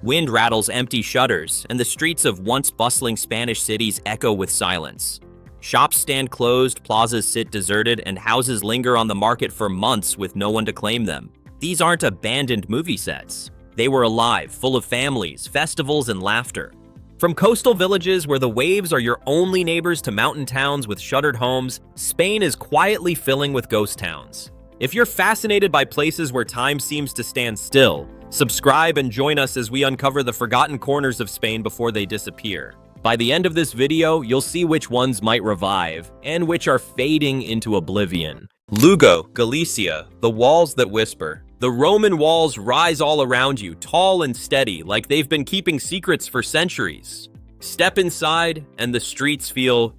Wind rattles empty shutters, and the streets of once bustling Spanish cities echo with silence. Shops stand closed, plazas sit deserted, and houses linger on the market for months with no one to claim them. These aren't abandoned movie sets. They were alive, full of families, festivals, and laughter. From coastal villages where the waves are your only neighbors to mountain towns with shuttered homes, Spain is quietly filling with ghost towns. If you're fascinated by places where time seems to stand still, subscribe and join us as we uncover the forgotten corners of Spain before they disappear. By the end of this video, you'll see which ones might revive and which are fading into oblivion. Lugo, Galicia, the walls that whisper. The Roman walls rise all around you, tall and steady, like they've been keeping secrets for centuries. Step inside, and the streets feel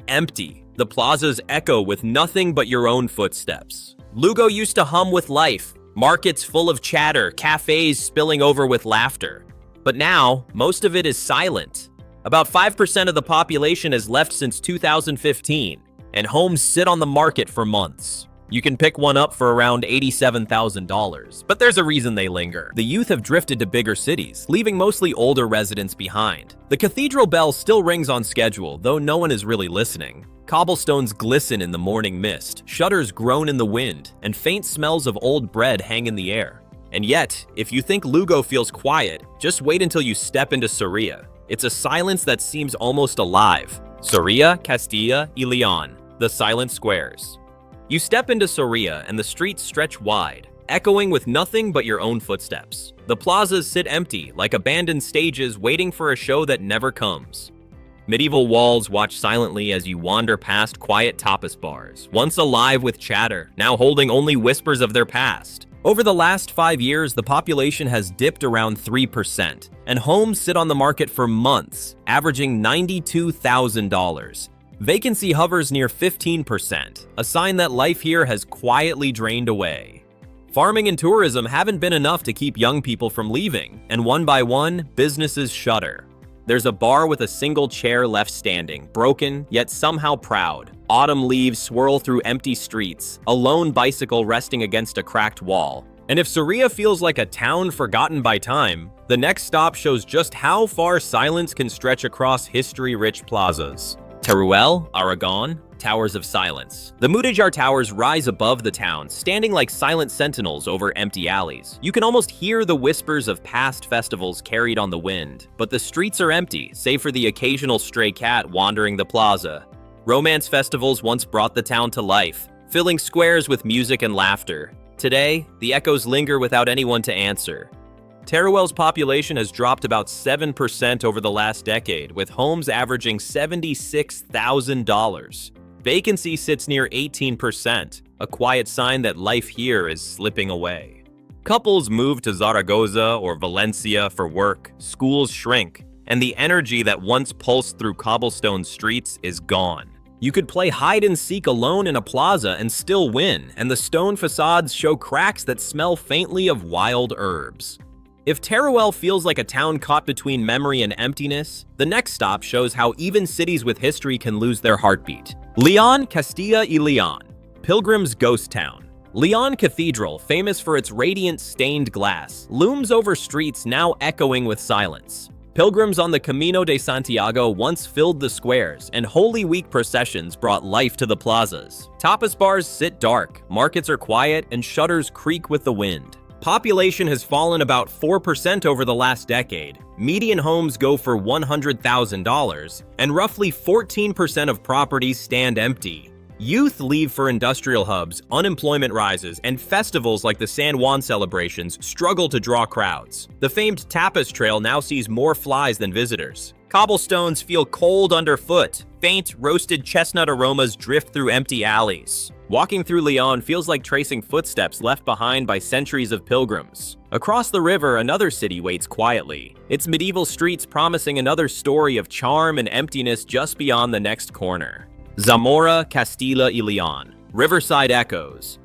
empty. The plazas echo with nothing but your own footsteps. Lugo used to hum with life, markets full of chatter, cafes spilling over with laughter. But now, most of it is silent. About 5% of the population has left since 2015, and homes sit on the market for months. You can pick one up for around $87,000, but there's a reason they linger. The youth have drifted to bigger cities, leaving mostly older residents behind. The cathedral bell still rings on schedule, though no one is really listening. Cobblestones glisten in the morning mist, shutters groan in the wind, and faint smells of old bread hang in the air. And yet, if you think Lugo feels quiet, just wait until you step into Soria. It's a silence that seems almost alive. Soria, Castilla y León, the silent squares. You step into Soria and the streets stretch wide, echoing with nothing but your own footsteps. The plazas sit empty, like abandoned stages waiting for a show that never comes. Medieval walls watch silently as you wander past quiet tapas bars, once alive with chatter, now holding only whispers of their past. Over the last 5 years, the population has dipped around 3%, and homes sit on the market for months, averaging $92,000. Vacancy hovers near 15%, a sign that life here has quietly drained away. Farming and tourism haven't been enough to keep young people from leaving, and one by one, businesses shutter. There's a bar with a single chair left standing, broken, yet somehow proud. Autumn leaves swirl through empty streets, a lone bicycle resting against a cracked wall. And if Soria feels like a town forgotten by time, the next stop shows just how far silence can stretch across history-rich plazas. Teruel, Aragon, Towers of Silence. The Mudéjar Towers rise above the town, standing like silent sentinels over empty alleys. You can almost hear the whispers of past festivals carried on the wind, but the streets are empty, save for the occasional stray cat wandering the plaza. Romance festivals once brought the town to life, filling squares with music and laughter. Today, the echoes linger without anyone to answer. Teruel's population has dropped about 7% over the last decade, with homes averaging $76,000. Vacancy sits near 18%, a quiet sign that life here is slipping away. Couples move to Zaragoza or Valencia for work, schools shrink, and the energy that once pulsed through cobblestone streets is gone. You could play hide and seek alone in a plaza and still win, and the stone facades show cracks that smell faintly of wild herbs. If Teruel feels like a town caught between memory and emptiness, the next stop shows how even cities with history can lose their heartbeat. León, Castilla y León, Pilgrim's Ghost Town. León Cathedral, famous for its radiant stained glass, looms over streets now echoing with silence. Pilgrims on the Camino de Santiago once filled the squares, and Holy Week processions brought life to the plazas. Tapas bars sit dark, markets are quiet, and shutters creak with the wind. Population has fallen about 4% over the last decade. Median homes go for $100,000, and roughly 14% of properties stand empty. Youth leave for industrial hubs, unemployment rises, and festivals like the San Juan celebrations struggle to draw crowds. The famed Tapas Trail now sees more flies than visitors. Cobblestones feel cold underfoot. Faint, roasted chestnut aromas drift through empty alleys. Walking through León feels like tracing footsteps left behind by centuries of pilgrims. Across the river, another city waits quietly, its medieval streets promising another story of charm and emptiness just beyond the next corner. Zamora, Castilla y León, Riverside Echoes.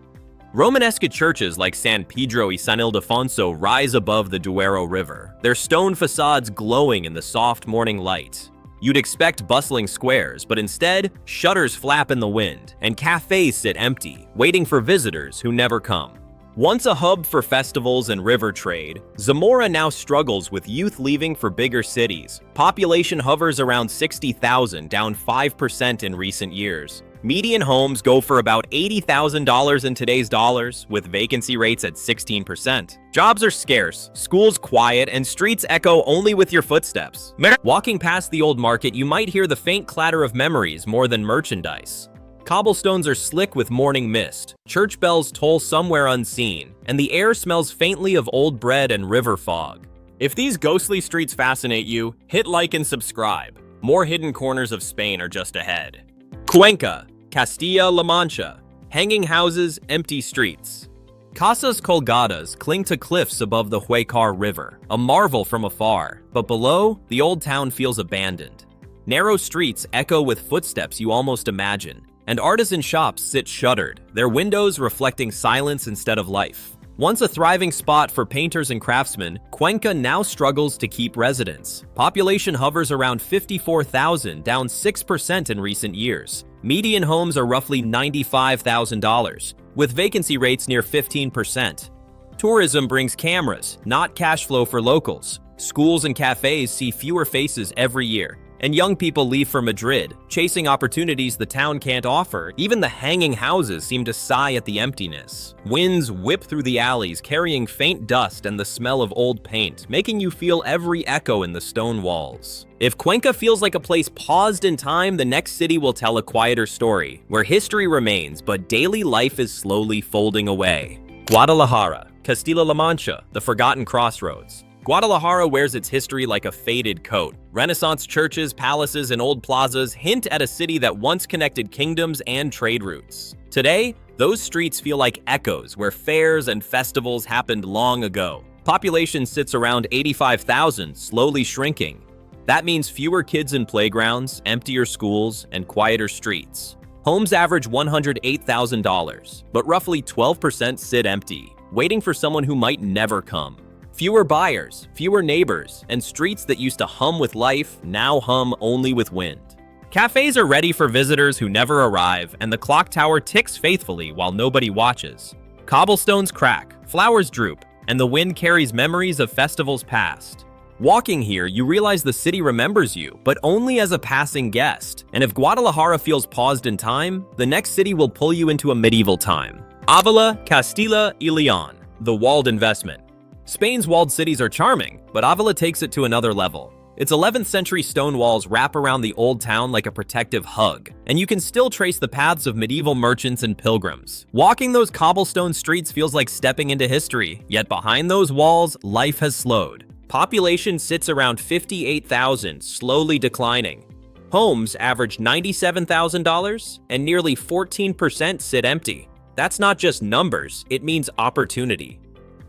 Romanesque churches like San Pedro y San Ildefonso rise above the Duero River, their stone facades glowing in the soft morning light. You'd expect bustling squares, but instead, shutters flap in the wind, and cafes sit empty, waiting for visitors who never come. Once a hub for festivals and river trade, Zamora now struggles with youth leaving for bigger cities. Population hovers around 60,000, down 5% in recent years. Median homes go for about $80,000 in today's dollars, with vacancy rates at 16%. Jobs are scarce, schools quiet, and streets echo only with your footsteps. Walking past the old market, you might hear the faint clatter of memories more than merchandise. Cobblestones are slick with morning mist, church bells toll somewhere unseen, and the air smells faintly of old bread and river fog. If these ghostly streets fascinate you, hit like and subscribe. More hidden corners of Spain are just ahead. Cuenca, Castilla-La Mancha. Hanging houses, empty streets. Casas colgadas cling to cliffs above the Huecar River, a marvel from afar, but below, the old town feels abandoned. Narrow streets echo with footsteps you almost imagine, and artisan shops sit shuttered, their windows reflecting silence instead of life. Once a thriving spot for painters and craftsmen, Cuenca now struggles to keep residents. Population hovers around 54,000, down 6% in recent years. Median homes are roughly $95,000, with vacancy rates near 15%. Tourism brings cameras, not cash flow for locals. Schools and cafes see fewer faces every year, and young people leave for Madrid, chasing opportunities the town can't offer. Even the hanging houses seem to sigh at the emptiness. Winds whip through the alleys, carrying faint dust and the smell of old paint, making you feel every echo in the stone walls. If Cuenca feels like a place paused in time, the next city will tell a quieter story, where history remains, but daily life is slowly folding away. Guadalajara, Castilla-La Mancha, the forgotten crossroads. Guadalajara wears its history like a faded coat. Renaissance churches, palaces, and old plazas hint at a city that once connected kingdoms and trade routes. Today, those streets feel like echoes where fairs and festivals happened long ago. Population sits around 85,000, slowly shrinking. That means fewer kids in playgrounds, emptier schools, and quieter streets. Homes average $108,000, but roughly 12% sit empty, waiting for someone who might never come. Fewer buyers, fewer neighbors, and streets that used to hum with life now hum only with wind. Cafes are ready for visitors who never arrive, and the clock tower ticks faithfully while nobody watches. Cobblestones crack, flowers droop, and the wind carries memories of festivals past. Walking here, you realize the city remembers you, but only as a passing guest. And if Guadalajara feels paused in time, the next city will pull you into a medieval time. Ávila, Castilla y León, the walled investment. Spain's walled cities are charming, but Ávila takes it to another level. Its 11th century stone walls wrap around the old town like a protective hug, and you can still trace the paths of medieval merchants and pilgrims. Walking those cobblestone streets feels like stepping into history, yet behind those walls, life has slowed. Population sits around 58,000, slowly declining. Homes average $97,000, and nearly 14% sit empty. That's not just numbers, it means opportunity.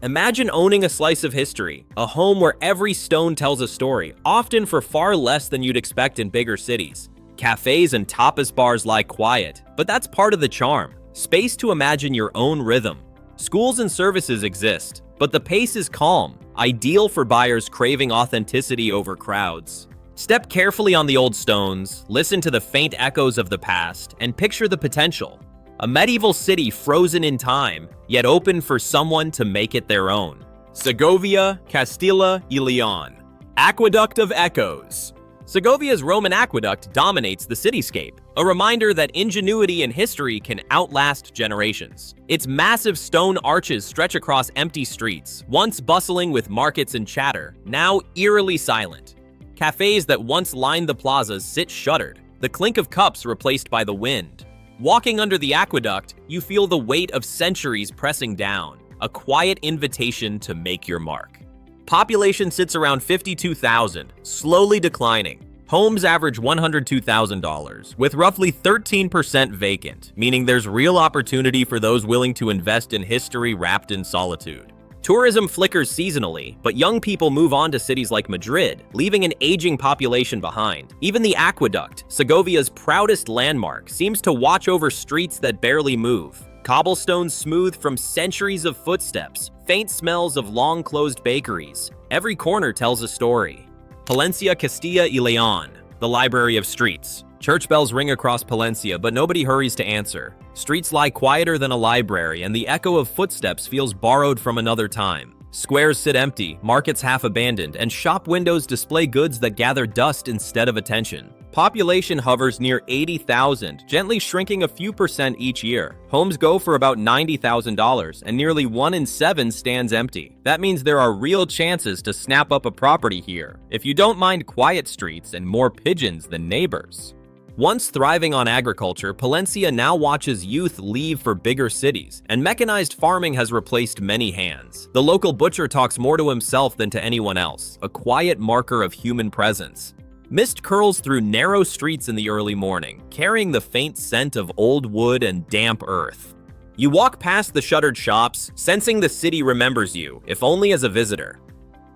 Imagine owning a slice of history, a home where every stone tells a story, often for far less than you'd expect in bigger cities. Cafes and tapas bars lie quiet, but that's part of the charm. Space to imagine your own rhythm. Schools and services exist, but the pace is calm, ideal for buyers craving authenticity over crowds. Step carefully on the old stones, listen to the faint echoes of the past, and picture the potential. A medieval city frozen in time, yet open for someone to make it their own. Segovia, Castilla y León. Aqueduct of Echoes. Segovia's Roman aqueduct dominates the cityscape, a reminder that ingenuity and history can outlast generations. Its massive stone arches stretch across empty streets, once bustling with markets and chatter, now eerily silent. Cafes that once lined the plazas sit shuttered, the clink of cups replaced by the wind. Walking under the aqueduct, you feel the weight of centuries pressing down, a quiet invitation to make your mark. Population sits around 52,000, slowly declining. Homes average $102,000, with roughly 13% vacant, meaning there's real opportunity for those willing to invest in history wrapped in solitude. Tourism flickers seasonally, but young people move on to cities like Madrid, leaving an aging population behind. Even the aqueduct, Segovia's proudest landmark, seems to watch over streets that barely move. Cobblestones smooth from centuries of footsteps, faint smells of long-closed bakeries. Every corner tells a story. Palencia, Castilla y León. The library of streets. Church bells ring across Palencia, but nobody hurries to answer. Streets lie quieter than a library, and the echo of footsteps feels borrowed from another time. Squares sit empty, markets half abandoned, and shop windows display goods that gather dust instead of attention. Population hovers near 80,000, gently shrinking a few percent each year. Homes go for about $90,000, and nearly 1 in 7 stands empty. That means there are real chances to snap up a property here, if you don't mind quiet streets and more pigeons than neighbors. Once thriving on agriculture, Palencia now watches youth leave for bigger cities, and mechanized farming has replaced many hands. The local butcher talks more to himself than to anyone else, a quiet marker of human presence. Mist curls through narrow streets in the early morning, carrying the faint scent of old wood and damp earth. You walk past the shuttered shops, sensing the city remembers you, if only as a visitor.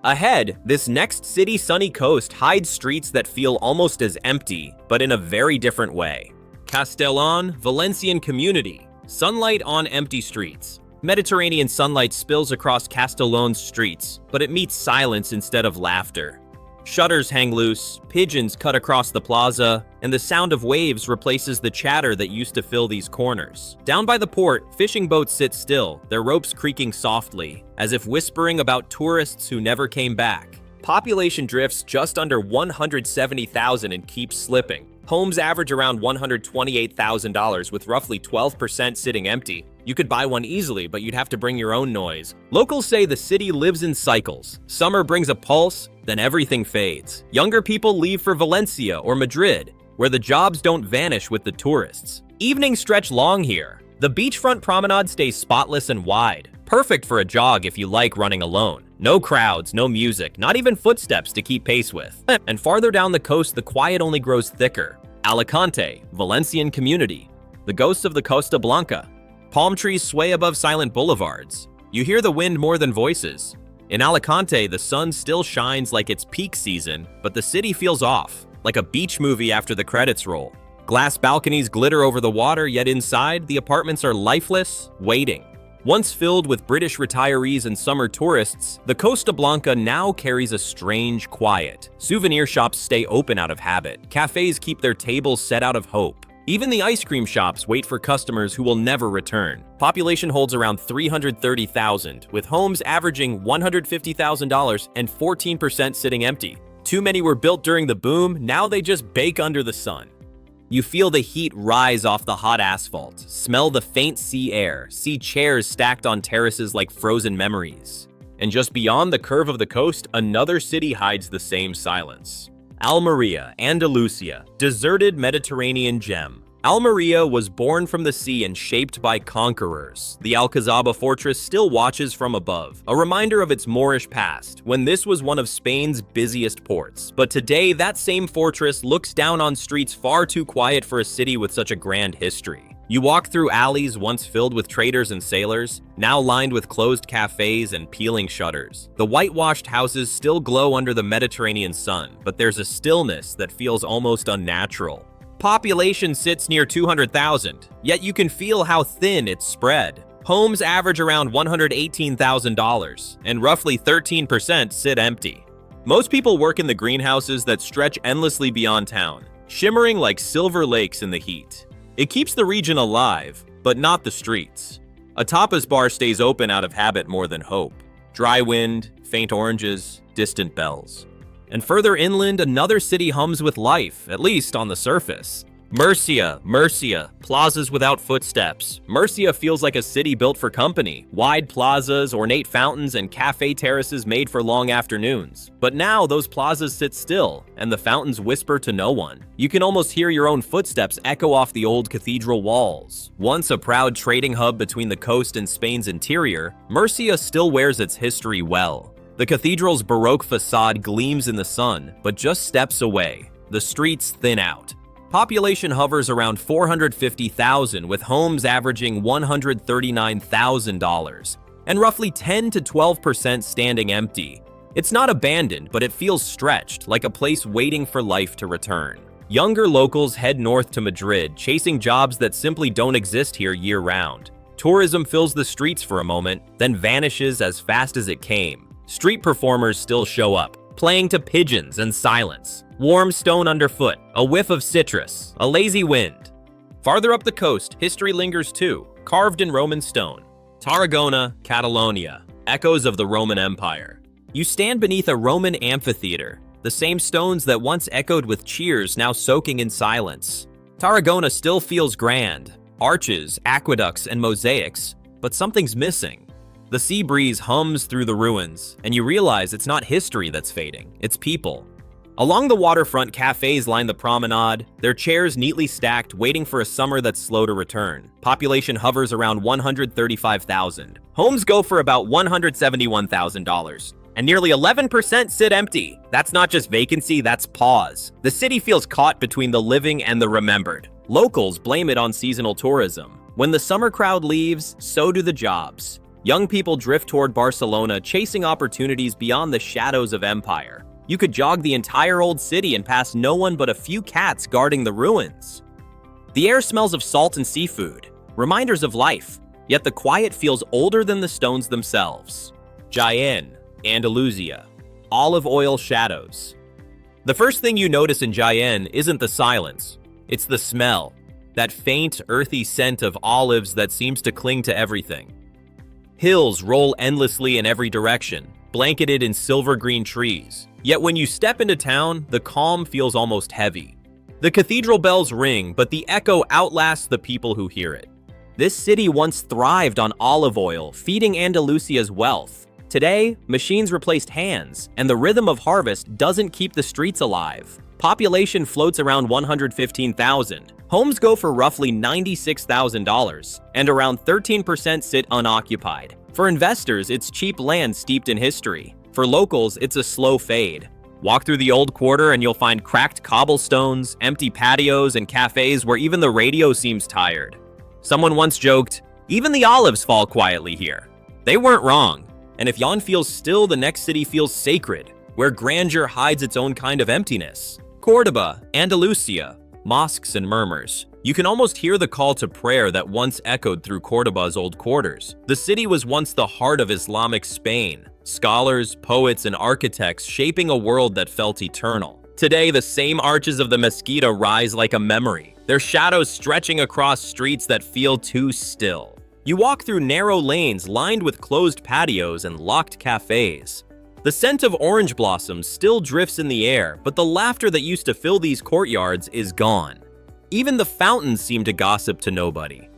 Ahead, this next city sunny coast hides streets that feel almost as empty, but in a very different way. Castellón, Valencian community. Sunlight on empty streets. Mediterranean sunlight spills across Castellón's streets, but it meets silence instead of laughter. Shutters hang loose, pigeons cut across the plaza, and the sound of waves replaces the chatter that used to fill these corners. Down by the port, fishing boats sit still, their ropes creaking softly, as if whispering about tourists who never came back. Population drifts just under 170,000 and keeps slipping. Homes average around $128,000 with roughly 12% sitting empty. You could buy one easily, but you'd have to bring your own noise. Locals say the city lives in cycles. Summer brings a pulse, then everything fades. Younger people leave for Valencia or Madrid, where the jobs don't vanish with the tourists. Evenings stretch long here. The beachfront promenade stays spotless and wide, perfect for a jog if you like running alone. No crowds, no music, not even footsteps to keep pace with. And farther down the coast, the quiet only grows thicker. Alicante, Valencian community. The ghosts of the Costa Blanca. Palm trees sway above silent boulevards. You hear the wind more than voices. In Alicante, the sun still shines like it's peak season, but the city feels off, like a beach movie after the credits roll. Glass balconies glitter over the water, yet inside, the apartments are lifeless, waiting. Once filled with British retirees and summer tourists, the Costa Blanca now carries a strange quiet. Souvenir shops stay open out of habit. Cafes keep their tables set out of hope. Even the ice cream shops wait for customers who will never return. Population holds around 330,000, with homes averaging $150,000 and 14% sitting empty. Too many were built during the boom, now they just bake under the sun. You feel the heat rise off the hot asphalt, smell the faint sea air, see chairs stacked on terraces like frozen memories. And just beyond the curve of the coast, another city hides the same silence. Almeria, Andalusia, deserted Mediterranean gem. Almeria was born from the sea and shaped by conquerors. The Alcazaba fortress still watches from above, a reminder of its Moorish past, when this was one of Spain's busiest ports. But today, that same fortress looks down on streets far too quiet for a city with such a grand history. You walk through alleys once filled with traders and sailors, now lined with closed cafes and peeling shutters. The whitewashed houses still glow under the Mediterranean sun, but there's a stillness that feels almost unnatural. Population sits near 200,000, yet you can feel how thin it's spread. Homes average around $118,000, and roughly 13% sit empty. Most people work in the greenhouses that stretch endlessly beyond town, shimmering like silver lakes in the heat. It keeps the region alive, but not the streets. A tapas bar stays open out of habit more than hope. Dry wind, faint oranges, distant bells. And further inland, another city hums with life, at least on the surface. Murcia, plazas without footsteps. Murcia feels like a city built for company. Wide plazas, ornate fountains, and cafe terraces made for long afternoons. But now those plazas sit still, and the fountains whisper to no one. You can almost hear your own footsteps echo off the old cathedral walls. Once a proud trading hub between the coast and Spain's interior, Murcia still wears its history well. The cathedral's Baroque facade gleams in the sun, but just steps away. The streets thin out. Population hovers around 450,000, with homes averaging $139,000, and roughly 10 to 12% standing empty. It's not abandoned, but it feels stretched, like a place waiting for life to return. Younger locals head north to Madrid, chasing jobs that simply don't exist here year-round. Tourism fills the streets for a moment, then vanishes as fast as it came. Street performers still show up, playing to pigeons and silence. Warm stone underfoot, a whiff of citrus, a lazy wind. Farther up the coast, history lingers too, carved in Roman stone. Tarragona, Catalonia, echoes of the Roman Empire. You stand beneath a Roman amphitheater, the same stones that once echoed with cheers now soaking in silence. Tarragona still feels grand, arches, aqueducts, and mosaics, but something's missing. The sea breeze hums through the ruins, and you realize it's not history that's fading, it's people. Along the waterfront, cafes line the promenade, their chairs neatly stacked, waiting for a summer that's slow to return. Population hovers around 135,000. Homes go for about $171,000. And nearly 11% sit empty. That's not just vacancy, that's pause. The city feels caught between the living and the remembered. Locals blame it on seasonal tourism. When the summer crowd leaves, so do the jobs. Young people drift toward Barcelona, chasing opportunities beyond the shadows of empire. You could jog the entire old city and pass no one but a few cats guarding the ruins. The air smells of salt and seafood, reminders of life, yet the quiet feels older than the stones themselves. Jaén, Andalusia, olive oil shadows. The first thing you notice in Jaén isn't the silence, it's the smell, that faint, earthy scent of olives that seems to cling to everything. Hills roll endlessly in every direction, blanketed in silver-green trees. Yet when you step into town, the calm feels almost heavy. The cathedral bells ring, but the echo outlasts the people who hear it. This city once thrived on olive oil, feeding Andalusia's wealth. Today, machines replaced hands, and the rhythm of harvest doesn't keep the streets alive. Population floats around 115,000. Homes go for roughly $96,000, and around 13% sit unoccupied. For investors, it's cheap land steeped in history. For locals, it's a slow fade. Walk through the old quarter and you'll find cracked cobblestones, empty patios, and cafes where even the radio seems tired. Someone once joked, "Even the olives fall quietly here." They weren't wrong. And if Jaén feels still, the next city feels sacred, where grandeur hides its own kind of emptiness. Córdoba, Andalusia, mosques and murmurs. You can almost hear the call to prayer that once echoed through Córdoba's old quarters. The city was once the heart of Islamic Spain. Scholars, poets, and architects shaping a world that felt eternal. Today, the same arches of the Mesquita rise like a memory, their shadows stretching across streets that feel too still. You walk through narrow lanes lined with closed patios and locked cafes. The scent of orange blossoms still drifts in the air, but the laughter that used to fill these courtyards is gone. Even the fountains seem to gossip to nobody.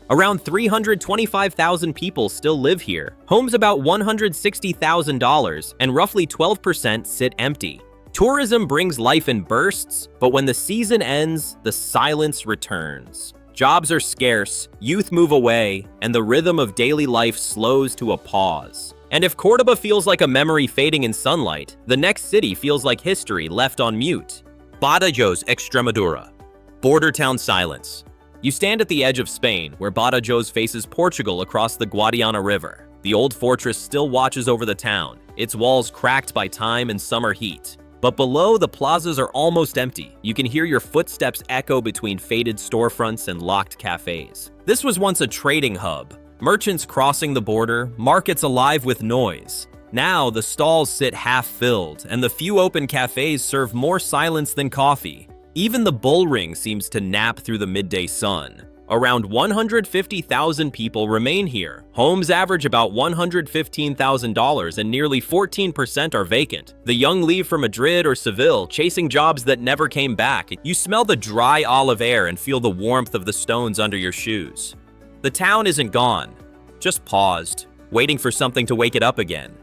Around 325,000 people still live here, homes about $160,000, and roughly 12% sit empty. Tourism brings life in bursts, but when the season ends, the silence returns. Jobs are scarce, youth move away, and the rhythm of daily life slows to a pause. And if Córdoba feels like a memory fading in sunlight, the next city feels like history left on mute. Badajoz, Extremadura. Border town silence. You stand at the edge of Spain, where Badajoz faces Portugal across the Guadiana River. The old fortress still watches over the town, its walls cracked by time and summer heat. But below, the plazas are almost empty. You can hear your footsteps echo between faded storefronts and locked cafes. This was once a trading hub. Merchants crossing the border, markets alive with noise. Now, the stalls sit half-filled, and the few open cafes serve more silence than coffee. Even the bull ring seems to nap through the midday sun. Around 150,000 people remain here. Homes average about $115,000 and nearly 14% are vacant. The young leave for Madrid or Seville, chasing jobs that never came back. You smell the dry olive air and feel the warmth of the stones under your shoes. The town isn't gone, just paused, waiting for something to wake it up again.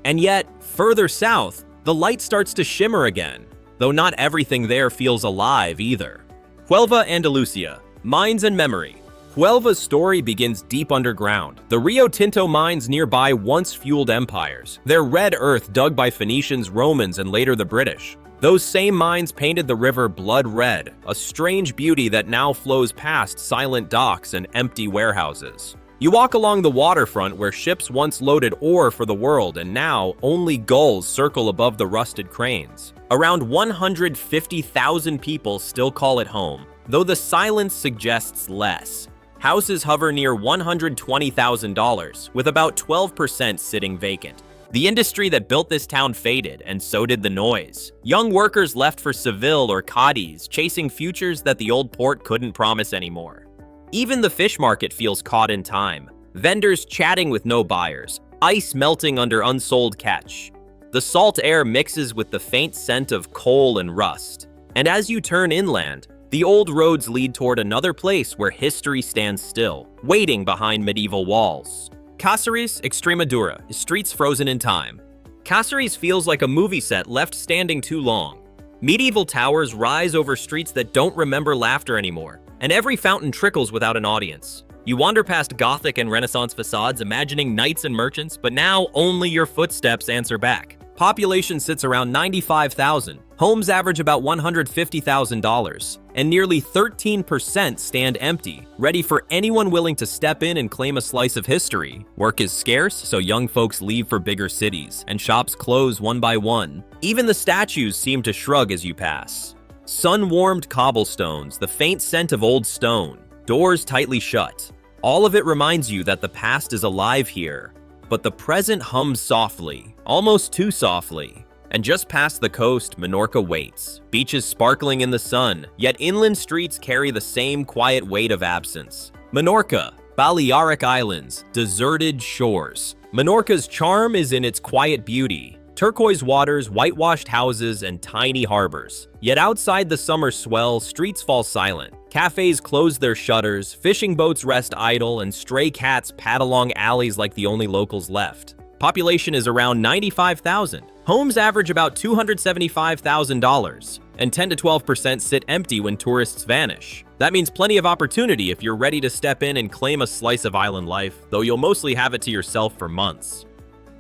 And yet, further south, the light starts to shimmer again, though not everything there feels alive either. Huelva, Andalusia. Mines and memory. Huelva's story begins deep underground. The Rio Tinto mines nearby once fueled empires. Their red earth dug by Phoenicians, Romans, and later the British. Those same mines painted the river blood red, a strange beauty that now flows past silent docks and empty warehouses. You walk along the waterfront where ships once loaded ore for the world, and now only gulls circle above the rusted cranes. Around 150,000 people still call it home, though the silence suggests less. Houses hover near $120,000, with about 12% sitting vacant. The industry that built this town faded, and so did the noise. Young workers left for Seville or Cadiz, chasing futures that the old port couldn't promise anymore. Even the fish market feels caught in time. Vendors chatting with no buyers, ice melting under unsold catch. The salt air mixes with the faint scent of coal and rust. And as you turn inland, the old roads lead toward another place where history stands still, waiting behind medieval walls. Cáceres, Extremadura, streets frozen in time. Cáceres feels like a movie set left standing too long. Medieval towers rise over streets that don't remember laughter anymore, and every fountain trickles without an audience. You wander past Gothic and Renaissance facades imagining knights and merchants, but now only your footsteps answer back. Population sits around 95,000. Homes average about $150,000, and nearly 13% stand empty, ready for anyone willing to step in and claim a slice of history. Work is scarce, so young folks leave for bigger cities, and shops close one by one. Even the statues seem to shrug as you pass. Sun-warmed cobblestones, the faint scent of old stone, doors tightly shut. All of it reminds you that the past is alive here, but the present hums softly, almost too softly. And just past the coast, Menorca waits. Beaches sparkling in the sun, yet inland streets carry the same quiet weight of absence. Menorca, Balearic Islands, deserted shores. Menorca's charm is in its quiet beauty. Turquoise waters, whitewashed houses, and tiny harbors. Yet outside the summer swell, streets fall silent. Cafes close their shutters, fishing boats rest idle, and stray cats pad along alleys like the only locals left. Population is around 95,000. Homes average about $275,000, and 10 to 12% sit empty when tourists vanish. That means plenty of opportunity if you're ready to step in and claim a slice of island life, though you'll mostly have it to yourself for months.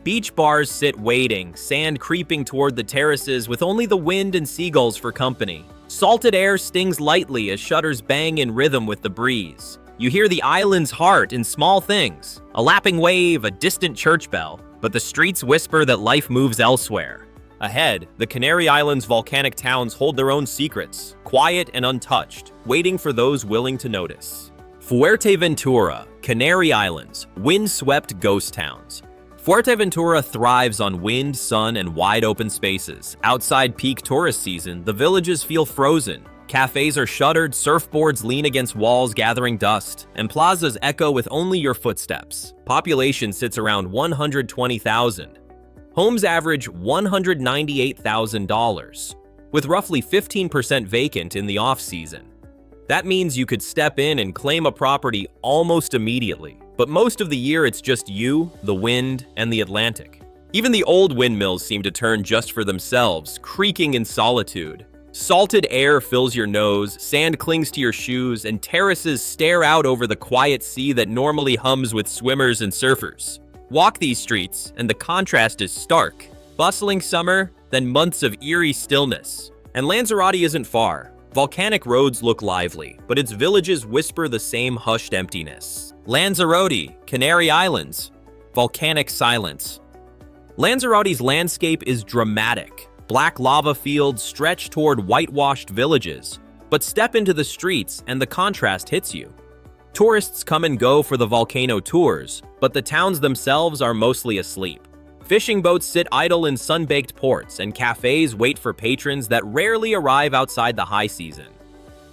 Beach bars sit waiting, sand creeping toward the terraces with only the wind and seagulls for company. Salted air stings lightly as shutters bang in rhythm with the breeze. You hear the island's heart in small things, a lapping wave, a distant church bell, but the streets whisper that life moves elsewhere. Ahead, the Canary Islands' volcanic towns hold their own secrets, quiet and untouched, waiting for those willing to notice. Fuerteventura, Canary Islands, wind-swept ghost towns. Fuerteventura thrives on wind, sun, and wide open spaces. Outside peak tourist season, the villages feel frozen. Cafes are shuttered, surfboards lean against walls gathering dust, and plazas echo with only your footsteps. Population sits around 120,000. Homes average $198,000, with roughly 15% vacant in the off-season. That means you could step in and claim a property almost immediately, but most of the year it's just you, the wind, and the Atlantic. Even the old windmills seem to turn just for themselves, creaking in solitude. Salted air fills your nose, sand clings to your shoes, and terraces stare out over the quiet sea that normally hums with swimmers and surfers. Walk these streets, and the contrast is stark. Bustling summer, then months of eerie stillness. And Lanzarote isn't far. Volcanic roads look lively, but its villages whisper the same hushed emptiness. Lanzarote, Canary Islands, volcanic silence. Lanzarote's landscape is dramatic. Black lava fields stretch toward whitewashed villages, but step into the streets and the contrast hits you. Tourists come and go for the volcano tours, but the towns themselves are mostly asleep. Fishing boats sit idle in sun-baked ports, and cafes wait for patrons that rarely arrive outside the high season.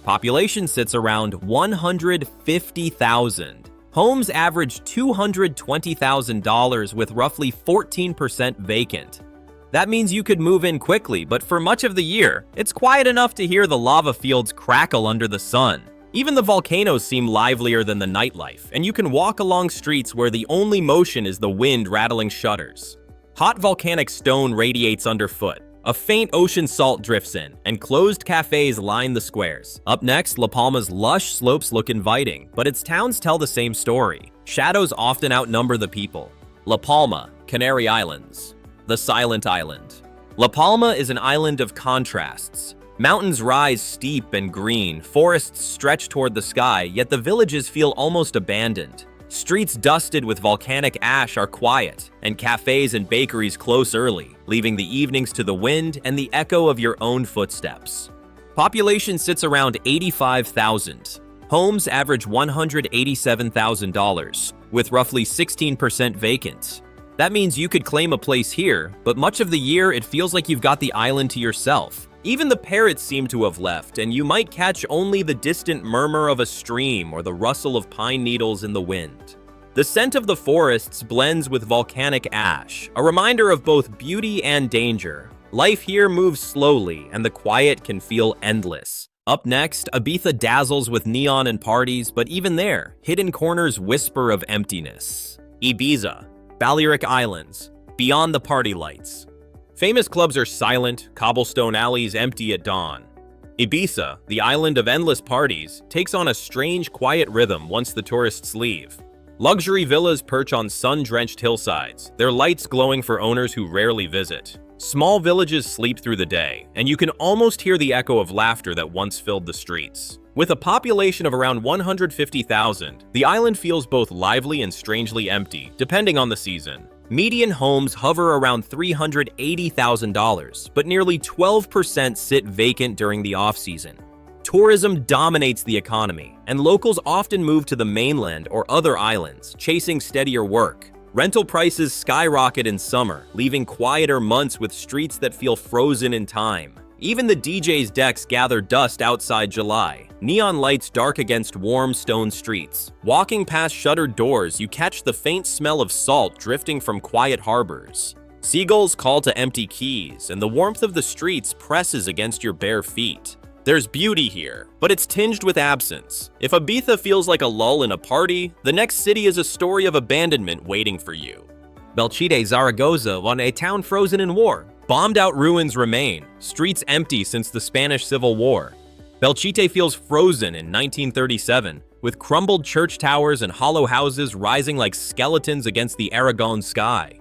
Population sits around 150,000. Homes average $220,000 with roughly 14% vacant. That means you could move in quickly, but for much of the year, it's quiet enough to hear the lava fields crackle under the sun. Even the volcanoes seem livelier than the nightlife, and you can walk along streets where the only motion is the wind rattling shutters. Hot volcanic stone radiates underfoot. A faint ocean salt drifts in, and closed cafes line the squares. Up next, La Palma's lush slopes look inviting, but its towns tell the same story. Shadows often outnumber the people. La Palma, Canary Islands. The Silent Island. La Palma is an island of contrasts. Mountains rise steep and green, forests stretch toward the sky, yet the villages feel almost abandoned. Streets dusted with volcanic ash are quiet, and cafes and bakeries close early, leaving the evenings to the wind and the echo of your own footsteps. Population sits around 85,000. Homes average $187,000, with roughly 16% vacant. That means you could claim a place here, but much of the year it feels like you've got the island to yourself. Even the parrots seem to have left, and you might catch only the distant murmur of a stream or the rustle of pine needles in the wind. The scent of the forests blends with volcanic ash, a reminder of both beauty and danger. Life here moves slowly, and the quiet can feel endless. Up next, Ibiza dazzles with neon and parties, but even there, hidden corners whisper of emptiness. Ibiza, Balearic Islands, beyond the party lights. Famous clubs are silent, cobblestone alleys empty at dawn. Ibiza, the island of endless parties, takes on a strange, quiet rhythm once the tourists leave. Luxury villas perch on sun-drenched hillsides, their lights glowing for owners who rarely visit. Small villages sleep through the day, and you can almost hear the echo of laughter that once filled the streets. With a population of around 150,000, the island feels both lively and strangely empty, depending on the season. Median homes hover around $380,000, but nearly 12% sit vacant during the off-season. Tourism dominates the economy, and locals often move to the mainland or other islands, chasing steadier work. Rental prices skyrocket in summer, leaving quieter months with streets that feel frozen in time. Even the DJ's decks gather dust outside July. Neon lights dark against warm stone streets. Walking past shuttered doors, you catch the faint smell of salt drifting from quiet harbors. Seagulls call to empty quays, and the warmth of the streets presses against your bare feet. There's beauty here, but it's tinged with absence. If Ibiza feels like a lull in a party, the next city is a story of abandonment waiting for you. Belchite, Zaragoza, a town frozen in war. Bombed-out ruins remain, streets empty since the Spanish Civil War. Belchite feels frozen in 1937, with crumbled church towers and hollow houses rising like skeletons against the Aragon sky.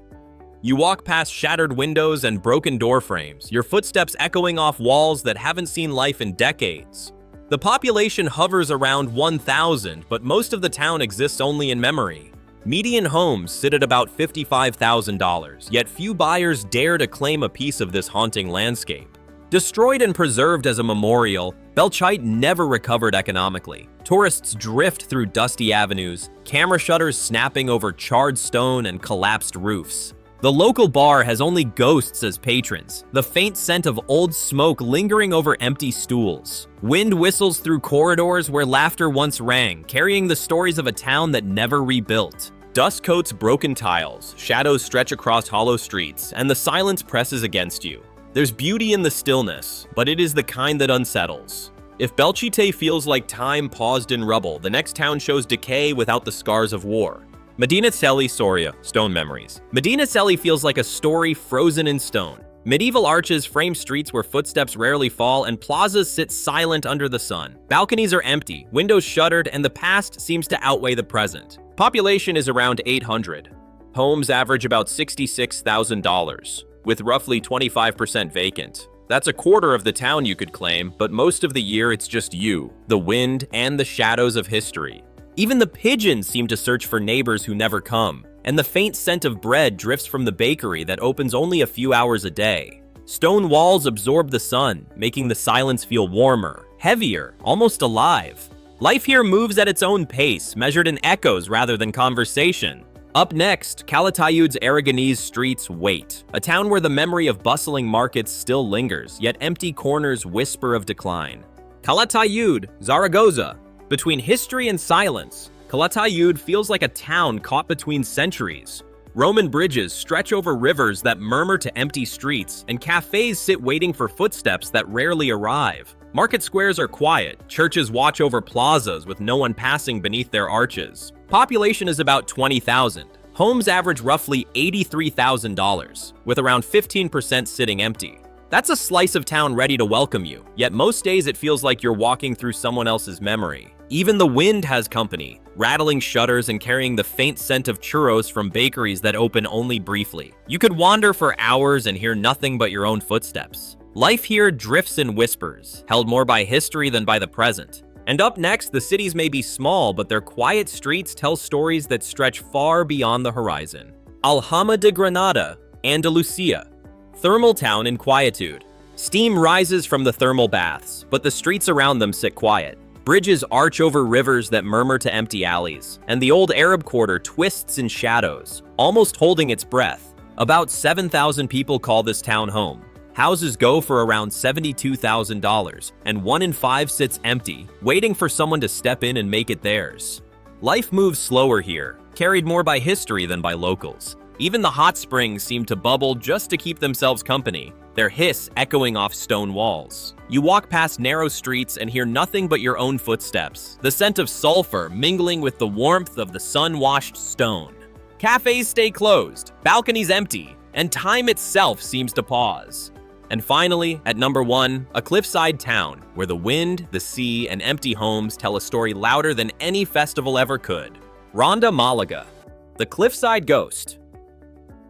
You walk past shattered windows and broken door frames, your footsteps echoing off walls that haven't seen life in decades. The population hovers around 1,000, but most of the town exists only in memory. Median homes sit at about $55,000, yet few buyers dare to claim a piece of this haunting landscape. Destroyed and preserved as a memorial, Belchite never recovered economically. Tourists drift through dusty avenues, camera shutters snapping over charred stone and collapsed roofs. The local bar has only ghosts as patrons, the faint scent of old smoke lingering over empty stools. Wind whistles through corridors where laughter once rang, carrying the stories of a town that never rebuilt. Dust coats broken tiles, shadows stretch across hollow streets, and the silence presses against you. There's beauty in the stillness, but it is the kind that unsettles. If Belchite feels like time paused in rubble, the next town shows decay without the scars of war. Medinaceli, Soria, Stone Memories. Medinaceli feels like a story frozen in stone. Medieval arches frame streets where footsteps rarely fall, and plazas sit silent under the sun. Balconies are empty, windows shuttered, and the past seems to outweigh the present. Population is around 800. Homes average about $66,000, with roughly 25% vacant. That's a quarter of the town you could claim, but most of the year it's just you, the wind, and the shadows of history. Even the pigeons seem to search for neighbors who never come, and the faint scent of bread drifts from the bakery that opens only a few hours a day. Stone walls absorb the sun, making the silence feel warmer, heavier, almost alive. Life here moves at its own pace, measured in echoes rather than conversation. Up next, Calatayud's Aragonese streets wait, a town where the memory of bustling markets still lingers, yet empty corners whisper of decline. Calatayud, Zaragoza. Between history and silence, Calatayud feels like a town caught between centuries. Roman bridges stretch over rivers that murmur to empty streets, and cafes sit waiting for footsteps that rarely arrive. Market squares are quiet, churches watch over plazas with no one passing beneath their arches. Population is about 20,000. Homes average roughly $83,000, with around 15% sitting empty. That's a slice of town ready to welcome you, yet most days it feels like you're walking through someone else's memory. Even the wind has company, rattling shutters and carrying the faint scent of churros from bakeries that open only briefly. You could wander for hours and hear nothing but your own footsteps. Life here drifts in whispers, held more by history than by the present. And up next, the cities may be small, but their quiet streets tell stories that stretch far beyond the horizon. Alhama de Granada, Andalusia. Thermal town in quietude. Steam rises from the thermal baths, but the streets around them sit quiet. Bridges arch over rivers that murmur to empty alleys, and the old Arab quarter twists in shadows, almost holding its breath. About 7,000 people call this town home. Houses go for around $72,000, and 1 in 5 sits empty, waiting for someone to step in and make it theirs. Life moves slower here, carried more by history than by locals. Even the hot springs seem to bubble just to keep themselves company, their hiss echoing off stone walls. You walk past narrow streets and hear nothing but your own footsteps, the scent of sulfur mingling with the warmth of the sun-washed stone. Cafes stay closed, balconies empty, and time itself seems to pause. And finally, at number 1, a cliffside town where the wind, the sea, and empty homes tell a story louder than any festival ever could. Ronda, Malaga. The cliffside ghost.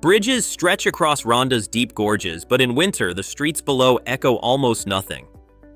Bridges stretch across Ronda's deep gorges, but in winter, the streets below echo almost nothing.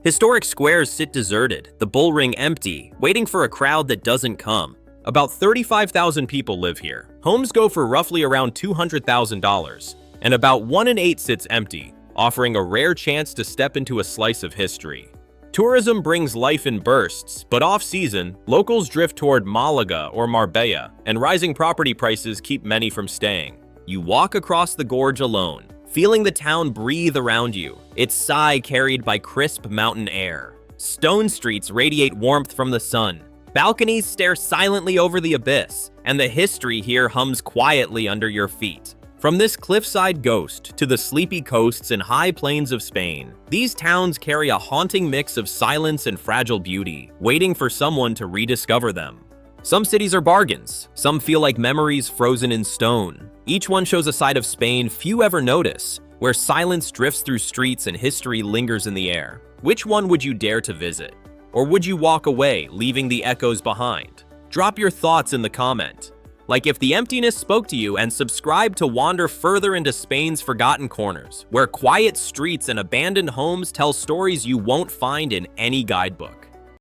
Historic squares sit deserted, the bull ring empty, waiting for a crowd that doesn't come. About 35,000 people live here. Homes go for roughly around $200,000, and about 1 in 8 sits empty, offering a rare chance to step into a slice of history. Tourism brings life in bursts, but off-season, locals drift toward Malaga or Marbella, and rising property prices keep many from staying. You walk across the gorge alone, feeling the town breathe around you, its sigh carried by crisp mountain air. Stone streets radiate warmth from the sun. Balconies stare silently over the abyss, and the history here hums quietly under your feet. From this cliffside ghost to the sleepy coasts and high plains of Spain, these towns carry a haunting mix of silence and fragile beauty, waiting for someone to rediscover them. Some cities are bargains, some feel like memories frozen in stone. Each one shows a side of Spain few ever notice, where silence drifts through streets and history lingers in the air. Which one would you dare to visit? Or would you walk away, leaving the echoes behind? Drop your thoughts in the comment. Like if the emptiness spoke to you, and subscribe to wander further into Spain's forgotten corners, where quiet streets and abandoned homes tell stories you won't find in any guidebook.